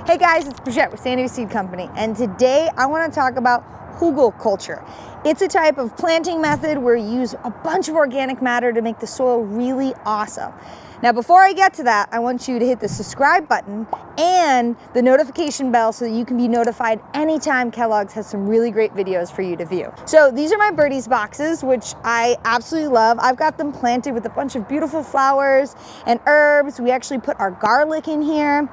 Hey guys, it's Brijette with Sandy Seed Company, and today I want to talk about Hugelkultur. It's a type of planting method where you use a bunch of organic matter to make the soil really awesome. Now before I get to that, I want you to hit the subscribe button and the notification bell so that you can be notified anytime Kellogg's has some really great videos for you to view. So these are my birdies boxes, which I absolutely love. I've got them planted with a bunch of beautiful flowers and herbs. We actually put our garlic in here.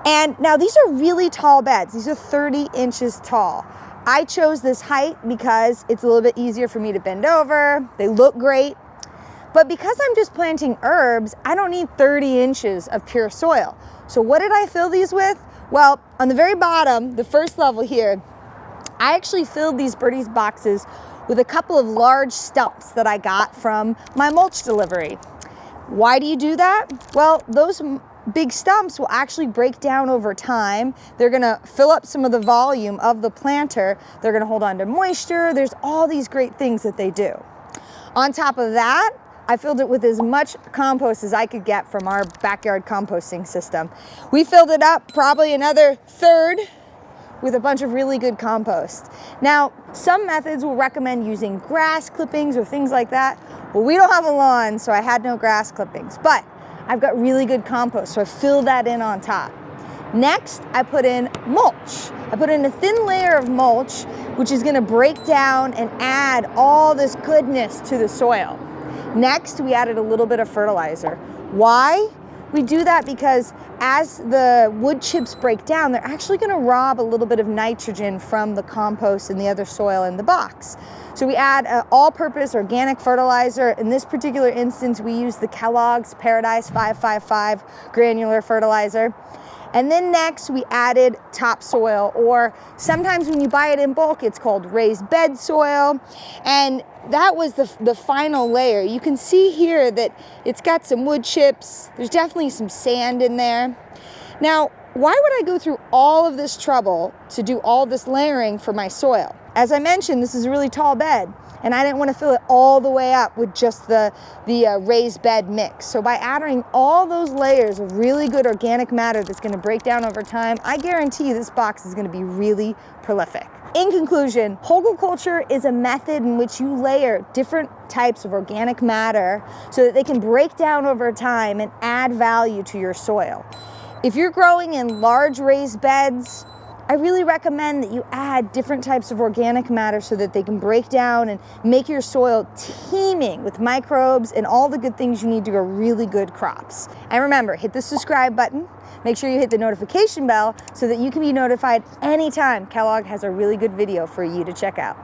And now these are really tall beds. These are 30 inches tall. I chose this height because it's a little bit easier for me to bend over. They look great. But because I'm just planting herbs, I don't need 30 inches of pure soil. So what did I fill these with? Well, on the very bottom, the first level here, I actually filled these birdies boxes with a couple of large stumps that I got from my mulch delivery. Why do you do that? Well, those big stumps will actually break down over time. They're gonna fill up some of the volume of the planter. They're gonna hold on to moisture. There's all these great things that they do. On top of that, I filled it with as much compost as I could get from our backyard composting system. We filled it up probably another third with a bunch of really good compost. Now, some methods will recommend using grass clippings or things like that. Well, we don't have a lawn, so I had no grass clippings, but I've got really good compost, so I filled that in on top. Next, I put in mulch. I put in a thin layer of mulch, which is gonna break down and add all this goodness to the soil. Next, we added a little bit of fertilizer. Why? We do that because as the wood chips break down, they're actually gonna rob a little bit of nitrogen from the compost and the other soil in the box. So we add an all-purpose organic fertilizer. In this particular instance, we use the Kellogg's Paradise 555 granular fertilizer. And then next we added topsoil, or sometimes when you buy it in bulk, it's called raised bed soil. And that was the final layer. You can see here that it's got some wood chips. There's definitely some sand in there. Now, why would I go through all of this trouble to do all this layering for my soil? As I mentioned, this is a really tall bed, and I didn't want to fill it all the way up with just the raised bed mix. So by adding all those layers of really good organic matter that's going to break down over time, I guarantee this box is going to be really prolific. In conclusion, Hugelkultur is a method in which you layer different types of organic matter so that they can break down over time and add value to your soil. If you're growing in large raised beds, I really recommend that you add different types of organic matter so that they can break down and make your soil teeming with microbes and all the good things you need to grow really good crops. And remember, hit the subscribe button. Make sure you hit the notification bell so that you can be notified anytime Kellogg has a really good video for you to check out.